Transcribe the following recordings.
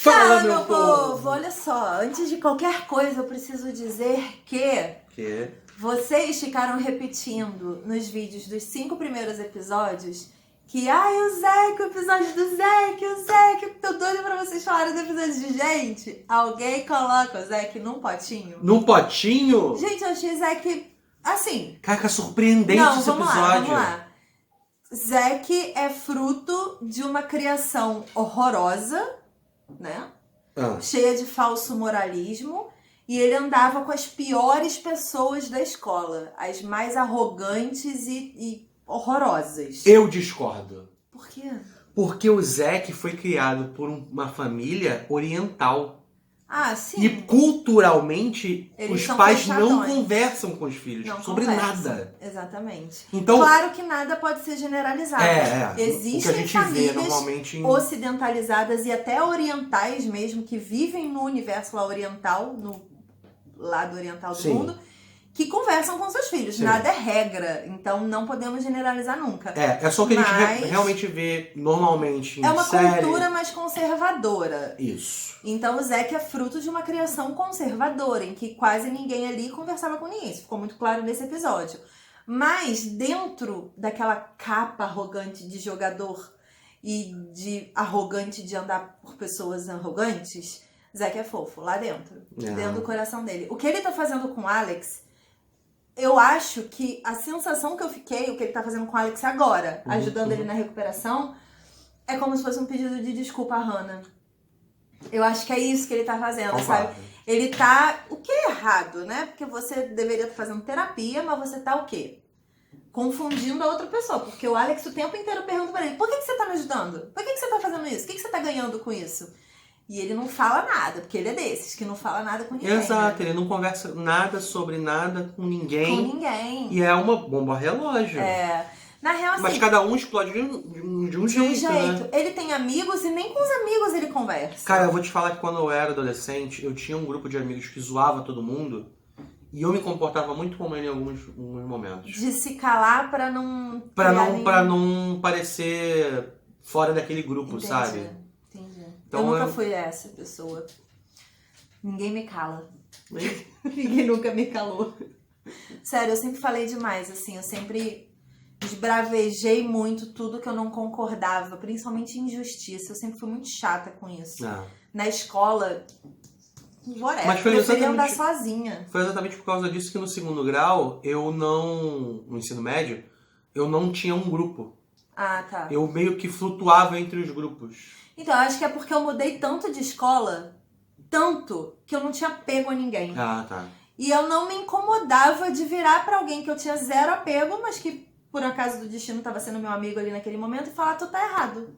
Fala, meu povo! Olha só, antes de qualquer coisa eu preciso dizer que vocês ficaram repetindo nos vídeos dos 5 primeiros episódios que, o Zeke, o episódio do Zeke, o Zeke, tô doida pra vocês falarem do episódio de gente. Alguém coloca o Zeke num potinho. Num potinho? Gente, eu achei Zeke, assim... Caraca, surpreendente esse episódio. Vamos lá. Zeke é fruto de uma criação horrorosa, né? Cheia de falso moralismo. E ele andava com as piores pessoas da escola. As mais arrogantes e horrorosas. Eu discordo. Por quê? Porque o Zeke foi criado por uma família oriental. Ah, sim. E culturalmente, Eles os são pais não fechadões. conversam com os filhos sobre nada. Exatamente. Então, claro que nada pode ser generalizado. Existem o que a gente famílias vê normalmente ocidentalizadas e até orientais mesmo, que vivem no universo lá oriental, no lado oriental do mundo, que conversam com seus filhos. Sim. Nada é regra, então não podemos generalizar nunca. É só o que a gente realmente vê normalmente em É uma série. cultura mais conservadora. Isso. Então o Zeke é fruto de uma criação conservadora, em que quase ninguém ali conversava com ninguém. Isso ficou muito claro nesse episódio. Mas dentro daquela capa arrogante de jogador e de arrogante de andar por pessoas arrogantes, Zeke é fofo, lá dentro. Dentro do coração dele. O que ele tá fazendo com o Alex... Eu acho que a sensação que eu fiquei, o que ele tá fazendo com o Alex agora, ajudando ele na recuperação, é como se fosse um pedido de desculpa a Hannah. Eu acho que é isso que ele tá fazendo, sabe? Ele tá... O que é errado, né? Porque você deveria estar fazendo terapia, mas você tá o quê? Confundindo a outra pessoa. Porque o Alex o tempo inteiro pergunta pra ele, por que você tá me ajudando? Por que você tá fazendo isso? O que você tá ganhando com isso? E ele não fala nada, porque ele é desses, que não fala nada com ninguém. Exato, né? Ele não conversa nada sobre nada com ninguém. Com ninguém. E é uma bomba relógio. Na real, assim... Mas cada um explode de um jeito, né? Ele tem amigos e nem com os amigos ele conversa. Cara, eu vou te falar que quando eu era adolescente, eu tinha um grupo de amigos que zoava todo mundo. E eu me comportava muito como ele em alguns momentos. De se calar pra não... Pra não parecer fora daquele grupo, sabe? Entendi. Então, eu nunca fui essa pessoa. Ninguém me cala. Ninguém nunca me calou. Sério, eu sempre falei demais, assim. Eu sempre esbravejei muito tudo que eu não concordava. Principalmente injustiça. Eu sempre fui muito chata com isso. Na escola... Mas foi eu preferia andar sozinha. Foi exatamente por causa disso que no 2º grau, no ensino médio, eu não tinha um grupo. Ah, tá. Eu meio que flutuava entre os grupos. Então, eu acho que é porque eu mudei tanto de escola, que eu não tinha apego a ninguém. Ah, tá. E eu não me incomodava de virar pra alguém que eu tinha zero apego, mas que, por acaso do destino, tava sendo meu amigo ali naquele momento, e falar, tu tá errado.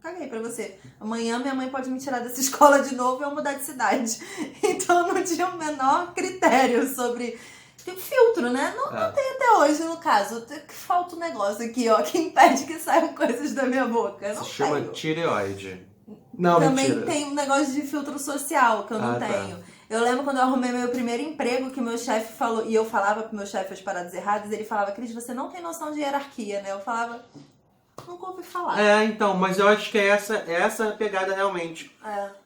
Caguei pra você. Amanhã minha mãe pode me tirar dessa escola de novo e eu mudar de cidade. Então eu não tinha o menor critério sobre... Tem filtro, né? Não tem até hoje, no caso. Falta um negócio aqui, ó, que impede que saiam coisas da minha boca. Não Se chama tireoide. Não, também mentira. tem um negócio de filtro social que eu não tenho. Tá. Eu lembro quando eu arrumei meu primeiro emprego, que meu chefe falou, e eu falava pro meu chefe as paradas erradas, ele falava, Cris, você não tem noção de hierarquia, né? Eu falava, nunca ouvi falar. Então, mas eu acho que é essa a pegada realmente.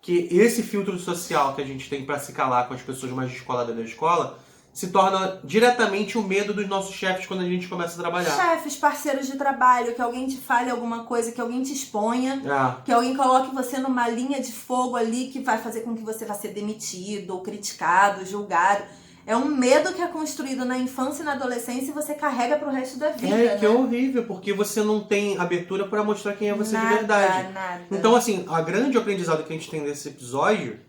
Que esse filtro social que a gente tem pra se calar com as pessoas mais descoladas da escola se torna diretamente o medo dos nossos chefes quando a gente começa a trabalhar. Chefes, parceiros de trabalho, que alguém te fale alguma coisa, que alguém te exponha, que alguém coloque você numa linha de fogo ali que vai fazer com que você vá ser demitido, ou criticado, julgado. É um medo que é construído na infância e na adolescência e você carrega pro resto da vida, que é horrível, porque você não tem abertura pra mostrar quem é você de verdade. Nada. Então, assim, a grande aprendizado que a gente tem nesse episódio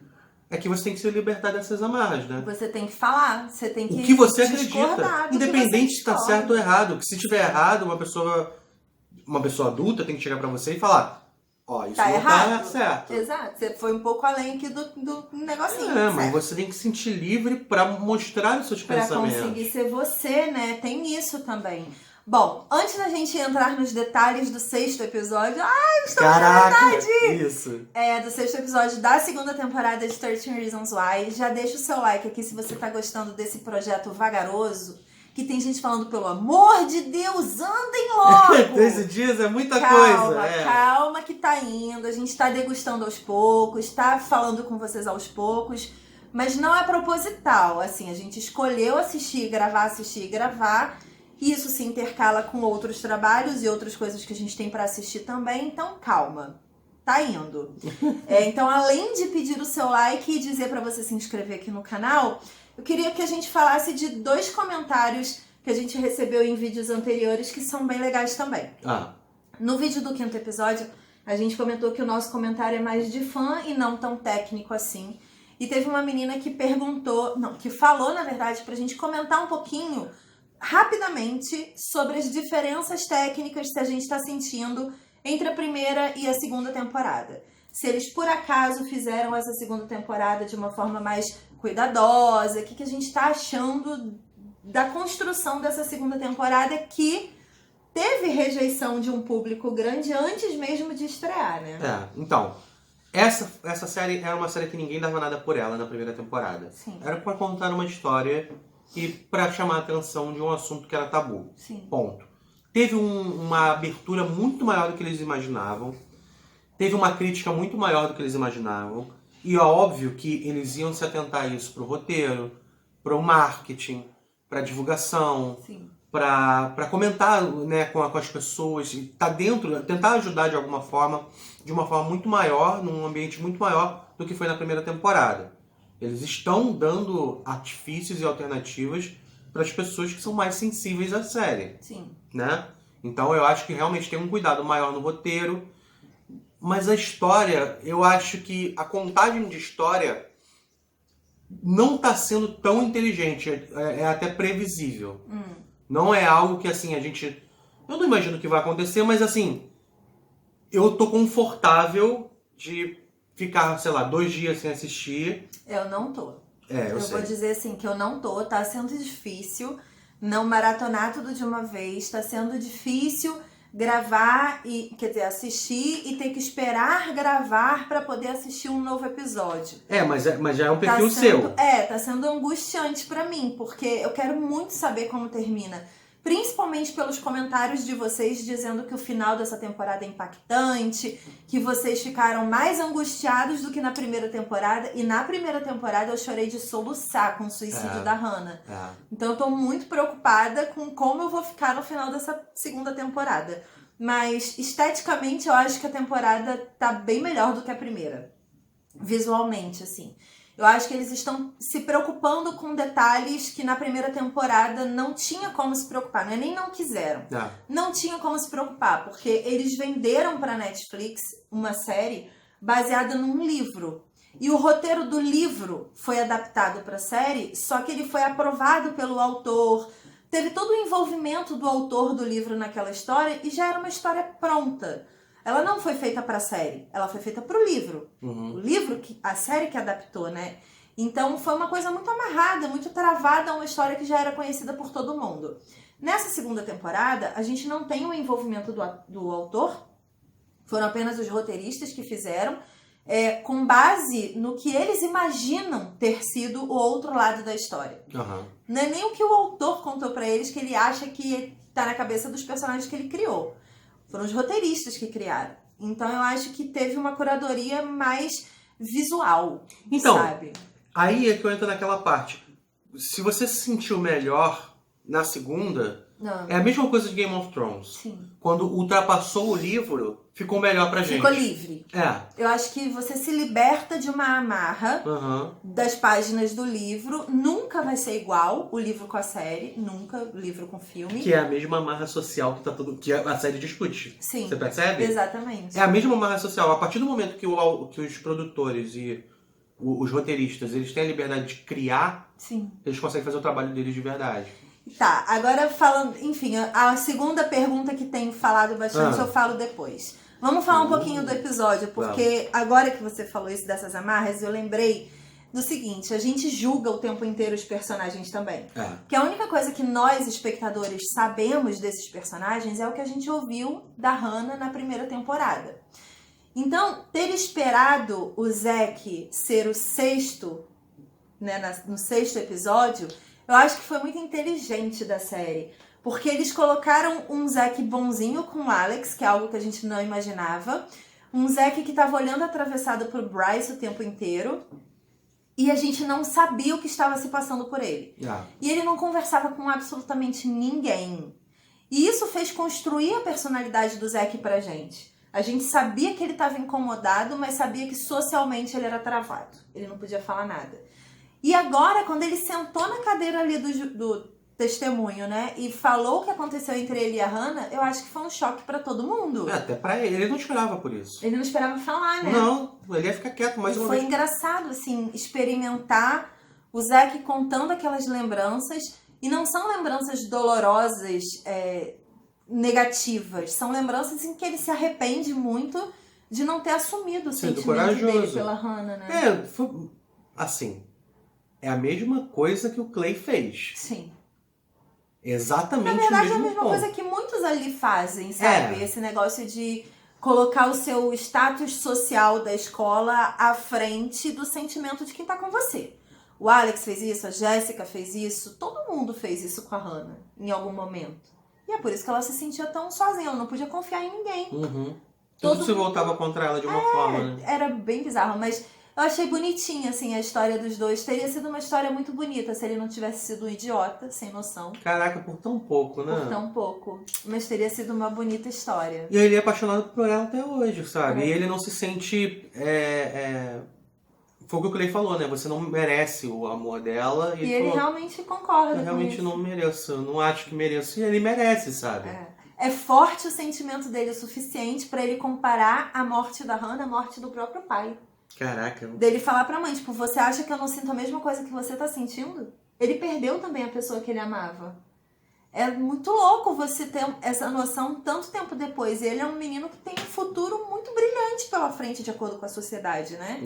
é que você tem que se libertar dessas amarras, né? Você tem que falar, você tem que o que você acredita, independente se tá discorda. certo ou errado. Que se tiver errado, uma pessoa adulta tem que chegar pra você e falar, isso tá não errado. tá certo. Exato, você foi um pouco além aqui do negocinho. Mas você tem que se sentir livre pra mostrar os seus pensamentos. Pra conseguir ser você, né? Tem isso também. Bom, antes da gente entrar nos detalhes do 6º episódio... estamos na metade! Isso! Do 6º episódio da 2ª temporada de 13 Reasons Why. Já deixa o seu like aqui se você tá gostando desse projeto vagaroso que tem gente falando, pelo amor de Deus, andem logo! 13 dias é muita coisa. Calma que tá indo, a gente tá degustando aos poucos, tá falando com vocês aos poucos, mas não é proposital, assim, a gente escolheu assistir e gravar, e isso se intercala com outros trabalhos e outras coisas que a gente tem pra assistir também, então calma. Tá indo. Então, além de pedir o seu like e dizer pra você se inscrever aqui no canal, eu queria que a gente falasse de 2 comentários que a gente recebeu em vídeos anteriores que são bem legais também. No vídeo do 5º episódio, a gente comentou que o nosso comentário é mais de fã e não tão técnico assim. E teve uma menina que que falou, na verdade, pra gente comentar um pouquinho, rapidamente, sobre as diferenças técnicas que a gente tá sentindo entre a primeira e a segunda temporada. Se eles, por acaso, fizeram essa segunda temporada de uma forma mais cuidadosa, o que a gente tá achando da construção dessa segunda temporada que teve rejeição de um público grande antes mesmo de estrear, né? Então, essa série era uma série que ninguém dava nada por ela na primeira temporada. Sim. Era pra contar uma história e pra chamar a atenção de um assunto que era tabu. Sim. Ponto. Teve uma abertura muito maior do que eles imaginavam. Teve uma crítica muito maior do que eles imaginavam. E é óbvio que eles iam se atentar a isso pro roteiro, pro marketing, pra divulgação, pra comentar, né, com as pessoas. E tá dentro, tentar ajudar de alguma forma, de uma forma muito maior, num ambiente muito maior do que foi na primeira temporada. Eles estão dando artifícios e alternativas para as pessoas que são mais sensíveis à série. Sim. Né? Então eu acho que realmente tem um cuidado maior no roteiro. Mas a história, eu acho que a contagem de história não está sendo tão inteligente. É até previsível. Não é algo que, assim, eu não imagino que vai acontecer, mas, assim, eu tô confortável de ficar, sei lá, 2 dias sem assistir. Eu não tô. Eu sei. Vou dizer, assim, que eu não tô. Tá sendo difícil não maratonar tudo de uma vez. Tá sendo difícil gravar assistir e ter que esperar gravar para poder assistir um novo episódio. Mas já é um perfil seu. Tá sendo angustiante para mim, porque eu quero muito saber como termina. Principalmente pelos comentários de vocês dizendo que o final dessa temporada é impactante, que vocês ficaram mais angustiados do que na primeira temporada. E na primeira temporada eu chorei de soluçar com o suicídio da Hannah. Então eu tô muito preocupada com como eu vou ficar no final dessa segunda temporada. Mas esteticamente eu acho que a temporada tá bem melhor do que a primeira. Visualmente, assim. Eu acho que eles estão se preocupando com detalhes que na primeira temporada não tinha como se preocupar. Não é nem não quiseram. Não tinha como se preocupar, porque eles venderam para Netflix uma série baseada num livro. E o roteiro do livro foi adaptado para a série, só que ele foi aprovado pelo autor. Teve todo o envolvimento do autor do livro naquela história e já era uma história pronta. Ela não foi feita pra série, ela foi feita pro livro. O livro, a série que adaptou, né? Então foi uma coisa muito amarrada, muito travada, uma história que já era conhecida por todo mundo. Nessa segunda temporada, a gente não tem o envolvimento do autor, foram apenas os roteiristas que fizeram, com base no que eles imaginam ter sido o outro lado da história. Não é nem o que o autor contou pra eles que ele acha que tá na cabeça dos personagens que ele criou. Foram os roteiristas que criaram. Então eu acho que teve uma curadoria mais visual, sabe? Aí é que eu entro naquela parte. Se você se sentiu melhor na segunda, é a mesma coisa de Game of Thrones. Sim. Quando ultrapassou o livro, ficou melhor pra gente. Ficou livre. Eu acho que você se liberta de uma amarra das páginas do livro. Nunca vai ser igual o livro com a série. Nunca o livro com o filme. Que é a mesma amarra social que a série discute. Sim. Você percebe? Exatamente. É a mesma amarra social. A partir do momento que os produtores e os roteiristas eles têm a liberdade de criar, eles conseguem fazer o trabalho deles de verdade. Tá, agora falando, enfim, a segunda pergunta que tem falado bastante eu falo depois. Vamos falar um pouquinho do episódio, porque agora que você falou isso dessas amarras, eu lembrei do seguinte, a gente julga o tempo inteiro os personagens também. Que a única coisa que nós, espectadores, sabemos desses personagens é o que a gente ouviu da Hannah na primeira temporada. Então, ter esperado o Zack ser o sexto, né, no 6º episódio, Eu acho que foi muito inteligente da série. Porque eles colocaram um Zack bonzinho com o Alex, que é algo que a gente não imaginava. Um Zack que estava olhando atravessado pro Bryce o tempo inteiro. E a gente não sabia o que estava se passando por ele. E ele não conversava com absolutamente ninguém. E isso fez construir a personalidade do Zack pra gente. A gente sabia que ele estava incomodado, mas sabia que socialmente ele era travado. Ele não podia falar nada. E agora, quando ele sentou na cadeira ali do testemunho, né? E falou o que aconteceu entre ele e a Hannah, eu acho que foi um choque pra todo mundo. Até pra ele. Ele não esperava por isso. Ele não esperava falar, né? Não, ele ia ficar quieto mais uma vez. Foi engraçado, assim, experimentar o Zack contando aquelas lembranças. E não são lembranças dolorosas, negativas. São lembranças em que ele se arrepende muito de não ter assumido o sentimento dele pela Hannah, né? Assim, é a mesma coisa que o Clay fez. Sim. Exatamente o mesmo Na verdade, é a mesma coisa que muitos ali fazem, sabe? Esse negócio de colocar o seu status social da escola à frente do sentimento de quem tá com você. O Alex fez isso, a Jéssica fez isso, todo mundo fez isso com a Hannah em algum momento. E é por isso que ela se sentia tão sozinha, ela não podia confiar em ninguém. Tudo se voltava contra ela de uma forma, né? Era bem bizarro, mas eu achei bonitinha, assim, a história dos dois. Teria sido uma história muito bonita se ele não tivesse sido um idiota, sem noção. Caraca, por tão pouco, né? Por tão pouco. Mas teria sido uma bonita história. E ele é apaixonado por ela até hoje, sabe? E ele não se sente... Foi o que o Clay falou, né? Você não merece o amor dela. E ele realmente concorda com eu realmente isso. Não mereço, eu não acho que mereço. E ele merece, sabe? É forte o sentimento dele o suficiente pra ele comparar a morte da Hannah à morte do próprio pai. Caraca. Dele falar pra mãe, tipo, você acha que eu não sinto a mesma coisa que você tá sentindo? Ele perdeu também a pessoa que ele amava. É muito louco você ter essa noção tanto tempo depois. E ele é um menino que tem um futuro muito brilhante pela frente, de acordo com a sociedade, né?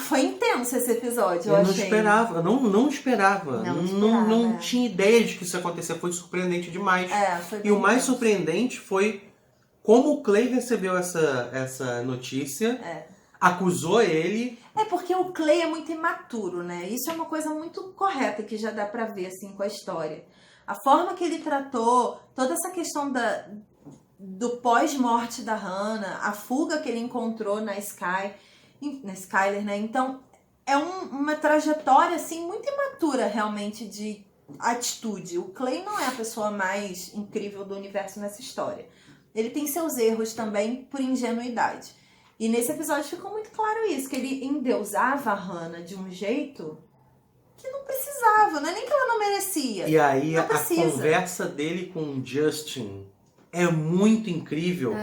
Foi intenso esse episódio, eu achei. Não esperava. Não tinha ideia de que isso ia acontecer. Foi surpreendente demais. Foi e o mais surpreendente foi como o Clay recebeu essa notícia. Acusou ele. Porque o Clay é muito imaturo, né? Isso é uma coisa muito correta que já dá pra ver, assim, com a história. A forma que ele tratou toda essa questão do pós-morte da Hannah, a fuga que ele encontrou na Skyler, né? Então, é uma trajetória, assim, muito imatura, realmente, de atitude. O Clay não é a pessoa mais incrível do universo nessa história. Ele tem seus erros também por ingenuidade. E nesse episódio ficou muito claro isso, que ele endeusava a Hannah de um jeito que não precisava, não é nem que ela não merecia. E aí a conversa dele com o Justin é muito incrível,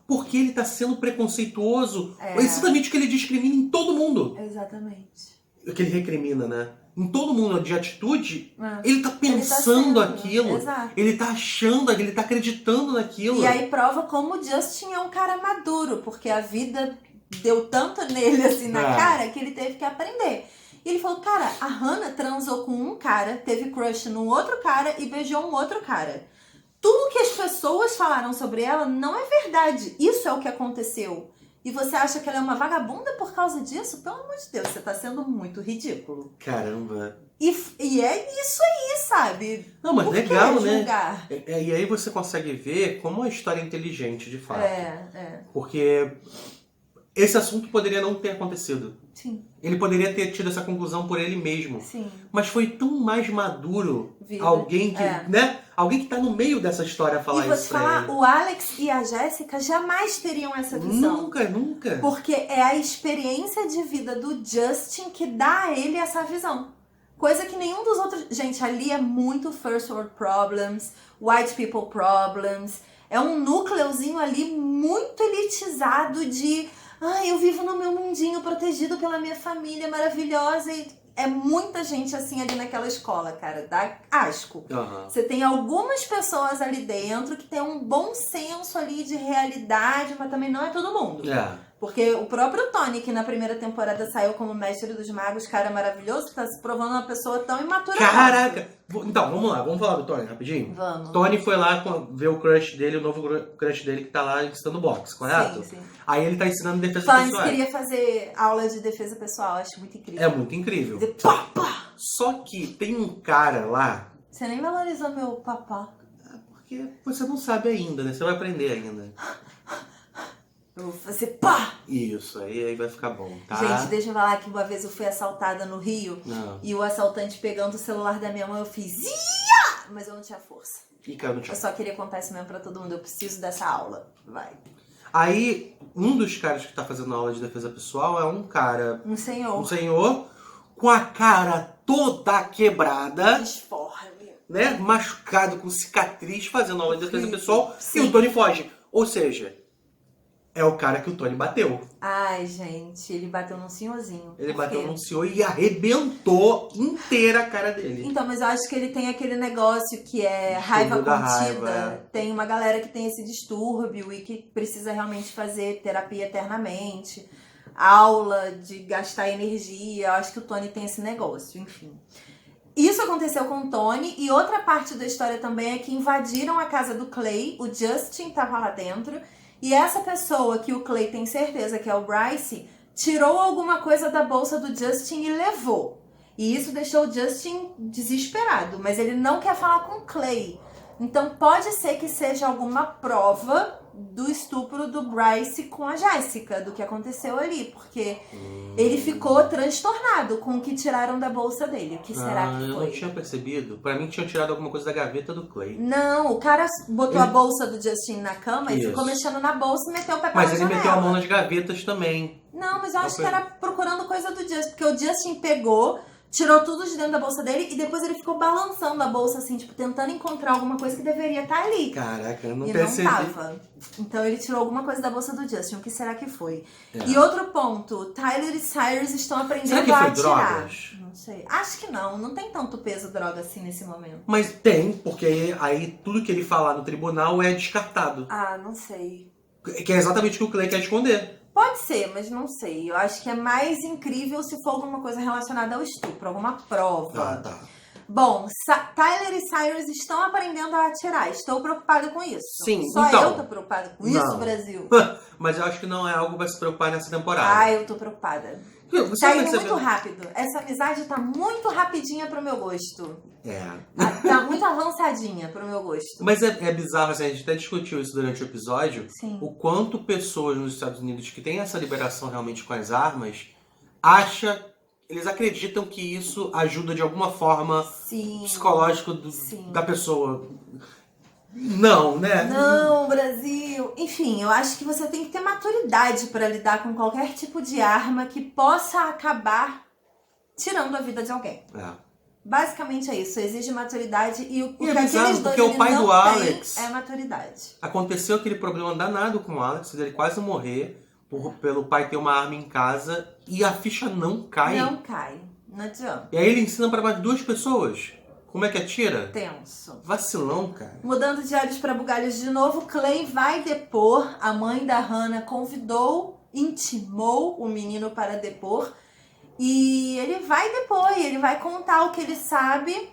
porque ele tá sendo preconceituoso. É exatamente o que ele discrimina em todo mundo. Exatamente. O que ele recrimina, né? Em todo mundo de atitude, ele tá pensando aquilo, ele tá achando, ele tá acreditando naquilo. E aí prova como o Justin é um cara maduro, porque a vida deu tanto nele assim na cara que ele teve que aprender. E ele falou, cara, a Hannah transou com um cara, teve crush num outro cara e beijou um outro cara. Tudo que as pessoas falaram sobre ela não é verdade. Isso é o que aconteceu. E você acha que ela é uma vagabunda por causa disso? Pelo amor de Deus, você tá sendo muito ridículo. Caramba. E é isso aí, sabe? Não, mas legal, né? E aí você consegue ver como a história é inteligente, de fato. Porque esse assunto poderia não ter acontecido. Sim. Ele poderia ter tido essa conclusão por ele mesmo. Sim. Mas foi tão mais maduro alguém que, né? Alguém que tá no meio dessa história falar isso pra ele. E vou te falar, o Alex e a Jéssica jamais teriam essa visão. Nunca. Porque é a experiência de vida do Justin que dá a ele essa visão. Coisa que nenhum dos outros... Gente, ali é muito first world problems, white people problems. É um núcleozinho ali muito elitizado de... eu vivo no meu mundinho protegido pela minha família maravilhosa e... É muita gente assim ali naquela escola, cara. Dá asco. Você tem algumas pessoas ali dentro que tem um bom senso ali de realidade, mas também não é todo mundo. Porque o próprio Tony, que na primeira temporada saiu como mestre dos magos, cara maravilhoso, tá se provando uma pessoa tão imatura. Caraca! Então, vamos lá. Vamos falar do Tony rapidinho? Vamos. Tony foi lá ver o crush dele, o novo crush dele que tá lá ensinando boxe, correto? Sim. Aí ele tá ensinando defesa pessoal. Tony queria fazer aula de defesa pessoal, acho muito incrível. É muito incrível. Dizer, pá! Só que tem um cara lá... Você nem valorizou meu papá. Porque você não sabe ainda, né? Você vai aprender ainda. Eu vou fazer pá! Isso, aí vai ficar bom, tá? Gente, deixa eu falar que uma vez eu fui assaltada no Rio. Não. E o assaltante pegando o celular da minha mãe, eu fiz ia! Mas eu não tinha força. E caiu no chão. Eu só queria contar isso mesmo pra todo mundo. Eu preciso dessa aula. Vai. Aí, um dos caras que tá fazendo aula de defesa pessoal é um cara... Um senhor. Um senhor com a cara toda quebrada. Disforme. Né? Machucado, com cicatriz, fazendo aula de defesa pessoal. Sim. E o Tony foge. Ou seja... É o cara que o Tony bateu. Ai, gente, ele bateu num senhorzinho. Ele bateu num senhor e arrebentou inteira a cara dele. Então, mas eu acho que ele tem aquele negócio que é raiva da contida. raiva. Tem uma galera que tem esse distúrbio e que precisa realmente fazer terapia eternamente. Aula de gastar energia. Eu acho que o Tony tem esse negócio, enfim. Isso aconteceu com o Tony. E outra parte da história também é que invadiram a casa do Clay. O Justin tava lá dentro. E essa pessoa que o Clay tem certeza que é o Bryce, tirou alguma coisa da bolsa do Justin e levou. E isso deixou o Justin desesperado, mas ele não quer falar com o Clay. Então pode ser que seja alguma prova do estupro do Bryce com a Jéssica, do que aconteceu ali, porque ele ficou transtornado com o que tiraram da bolsa dele. O que será que foi? Eu não tinha percebido. Pra mim tinham tirado alguma coisa da gaveta do Clay. Não, o cara botou a bolsa do Justin na cama e ficou mexendo na bolsa e meteu o pé pela janela. Mas ele meteu a mão nas gavetas também. Não, mas eu acho que era procurando coisa do Justin, porque o Justin pegou, tirou tudo de dentro da bolsa dele e depois ele ficou balançando a bolsa assim, tipo, tentando encontrar alguma coisa que deveria estar ali. Caraca, eu não E percebi. não tava. Então ele tirou alguma coisa da bolsa do Justin. O que será que foi? É. E outro ponto, Tyler e Cyrus estão aprendendo Será que a foi atirar. drogas? Não sei. Acho que não. Não tem tanto peso droga assim nesse momento. Mas tem, porque aí tudo que ele falar no tribunal é descartado. Ah, não sei. Que é exatamente o que o Clay quer esconder. Pode ser, mas não sei. Eu acho que é mais incrível se for alguma coisa relacionada ao estupro, alguma prova. Ah, tá. Bom, Tyler e Cyrus estão aprendendo a atirar. Estou preocupada com isso. Sim, Só então. eu tô preocupada com isso, Brasil. Mas eu acho que não é algo pra se preocupar nessa temporada. Ah, eu tô preocupada. Você Tá vai indo perceber- muito rápido. Essa amizade tá muito rapidinha pro meu gosto. É. Tá muito avançadinha pro meu gosto. Mas é bizarro, assim, a gente até discutiu isso durante o episódio. Sim. O quanto pessoas nos Estados Unidos que têm essa liberação realmente com as armas, eles acreditam que isso ajuda de alguma forma Sim. psicológico Sim. da pessoa. Não, né? Não, Brasil. Enfim, eu acho que você tem que ter maturidade para lidar com qualquer tipo de arma que possa acabar tirando a vida de alguém. É. Basicamente é isso. Exige maturidade e o que é bizarro, aqueles dois porque o ele pai não do tem Alex- é maturidade. Aconteceu aquele problema danado com o Alex, dele quase morrer pelo pai ter uma arma em casa e a ficha não cai. Não cai. Não adianta. E aí ele ensina pra mais 2 pessoas. Como é que atira? Tenso. Vacilão, cara. Mudando de olhos para bugalhos de novo, Clay vai depor. A mãe da Hannah intimou o menino para depor. E ele vai depor, e ele vai contar o que ele sabe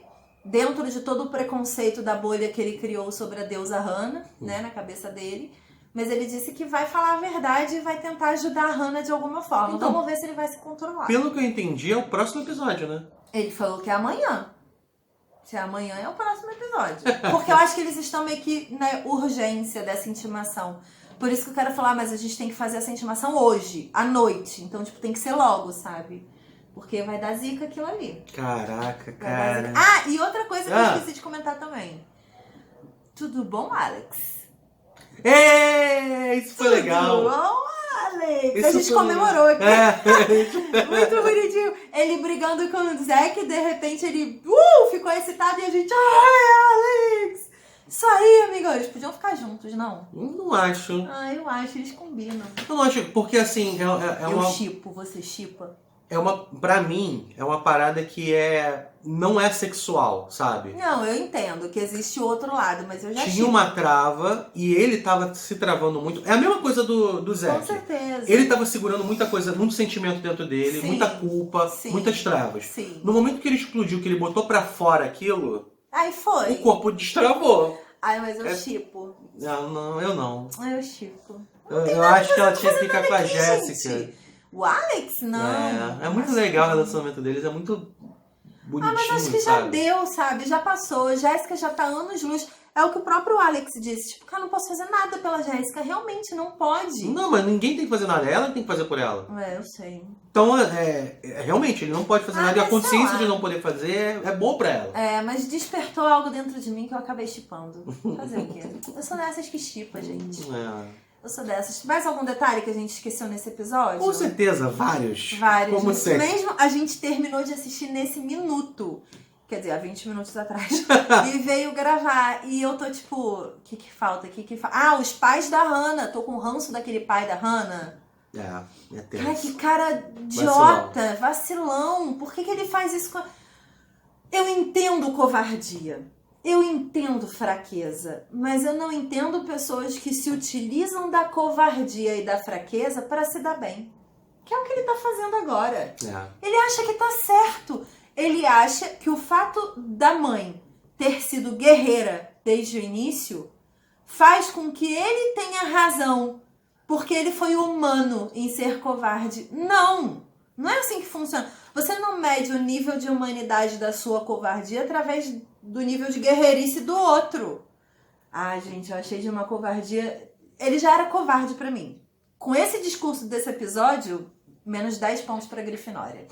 dentro de todo o preconceito da bolha que ele criou sobre a deusa Hannah, né, na cabeça dele. Mas ele disse que vai falar a verdade e vai tentar ajudar a Hannah de alguma forma. Então, vamos ver se ele vai se controlar. Pelo que eu entendi, é o próximo episódio, né? Ele falou que é amanhã. Se é amanhã, é o próximo episódio. Porque eu acho que eles estão meio que na urgência dessa intimação. Por isso que eu quero falar, mas a gente tem que fazer essa intimação hoje, à noite. Então, tipo, tem que ser logo, sabe? Porque vai dar zica aquilo ali. Caraca, Vai dar cara. zica. Ah, e outra coisa que eu esqueci de comentar também. Tudo bom, Alex? Isso foi legal. Tudo bom, Alex? Isso a gente foi comemorou aqui. É. Muito bonitinho. Ele brigando com o Zack, de repente ele ficou excitado e a gente... Ai, Alex! Isso aí, amigos. Eles podiam ficar juntos, não? Não acho. Ah, eu acho. Eles combinam. Eu não acho, porque assim, Eu chipo, você chipa. pra mim, é uma parada que não é sexual, sabe? Não, eu entendo que existe o outro lado, mas eu já Tinha chipo. uma trava e ele tava se travando muito. É a mesma coisa do Zack. Com certeza. Ele tava segurando muita coisa, muito sentimento dentro dele, Sim. muita culpa, Sim. muitas travas. Sim. No momento que ele explodiu, que ele botou pra fora aquilo, Aí foi. o corpo destravou. Ai, mas eu chipo. Não, eu não. Eu chipo. Eu acho que ela tinha que ficar com a Aqui, Jéssica. gente. O Alex, não. É muito legal o relacionamento deles, é muito bonitinho, mas acho que já deu, sabe? Já passou. Jéssica já tá anos-luz. É o que o próprio Alex disse. Tipo, cara, não posso fazer nada pela Jéssica. Realmente não pode. Não, mas ninguém tem que fazer nada. Ela tem que fazer por ela. Eu sei. Então, realmente, ele não pode fazer nada. E a consciência de não poder fazer é boa pra ela. Mas despertou algo dentro de mim que eu acabei chipando. Fazer o quê? Eu sou dessas que chipa, gente. Eu sou dessas. Mais algum detalhe que a gente esqueceu nesse episódio? Com certeza, vários. Vários. Como sempre. Mesmo a gente terminou de assistir nesse minuto. Quer dizer, há 20 minutos atrás. E veio gravar. E eu tô tipo, o que falta? Os pais da Hannah. Tô com o ranço daquele pai da Hannah. É tenso. Cara, que cara idiota. Vacilão. Por que ele faz isso com... Eu entendo covardia. Eu entendo fraqueza. Mas eu não entendo pessoas que se utilizam da covardia e da fraqueza para se dar bem. Que é o que ele tá fazendo agora. Ele acha que tá certo. Ele acha que o fato da mãe ter sido guerreira desde o início faz com que ele tenha razão, porque ele foi humano em ser covarde. Não é assim que funciona. Você não mede o nível de humanidade da sua covardia através do nível de guerreirice do outro. Gente, eu achei de uma covardia... Ele já era covarde pra mim. Com esse discurso desse episódio, menos 10 pontos pra Grifinória.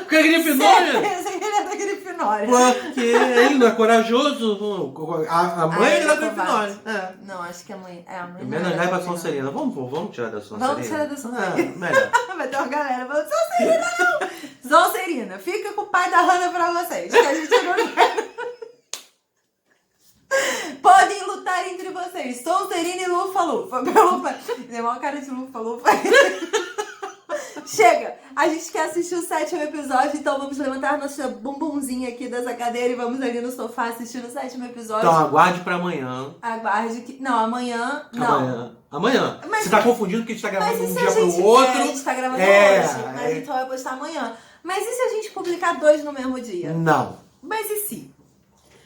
Que é Grifinória? Ele é da Grifinória. Porque ele não é corajoso. A mãe é da Grifinória. Não, acho que a mãe... A mãe menos 10 pra Sonserina. Vamos tirar da Sonserina? Vamos tirar da Sonserina. Melhor. Vai ter uma galera falando, Sonserina não! Sonserina, fica com o pai da Hannah pra vocês, que a gente não... Podem lutar entre vocês. Sonserina e Lufa-Lufa. Deu uma cara de Lufa-Lufa. Chega! A gente quer assistir o 7º episódio, então vamos levantar nossa bumbumzinha aqui dessa cadeira e vamos ali no sofá assistir o 7º episódio. Então aguarde pra amanhã. Aguarde que... Não, amanhã... Não. Amanhã. Mas... Você tá confundindo porque a gente tá gravando um dia pro outro. A gente tá gravando hoje, mas a gente vai postar amanhã. Mas e se a gente publicar 2 no mesmo dia? Não. Mas e se?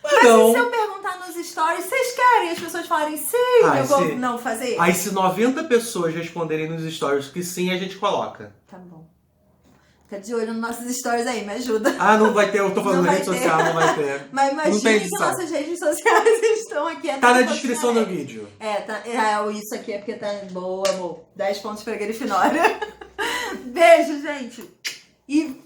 Mas e se eu perguntar nos stories, vocês querem? As pessoas falarem sim, eu vou não fazer? Aí se 90 pessoas responderem nos stories que sim, a gente coloca. Tá bom. Fica de olho nos nossos stories aí, me ajuda. Não vai ter, eu tô falando rede social, não vai ter. Mas imagine que nossas redes sociais estão aqui. Tá na descrição do vídeo. Isso aqui é porque tá boa, amor. 10 pontos pra Grifinória. Beijo, gente. E...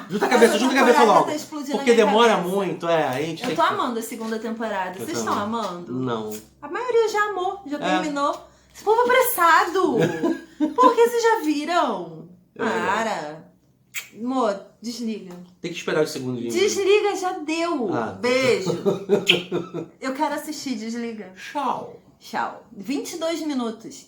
Junta a cabeça logo. Tá porque demora muito, a gente. Eu tô amando a 2ª temporada. Vocês estão amando? Não. A maioria já amou, já terminou. Esse povo apressado. Por que vocês já viram? Para. Amor, desliga. Tem que esperar o segundo dia. Desliga, já deu. Beijo. Eu quero assistir, desliga. Tchau. 22 minutos.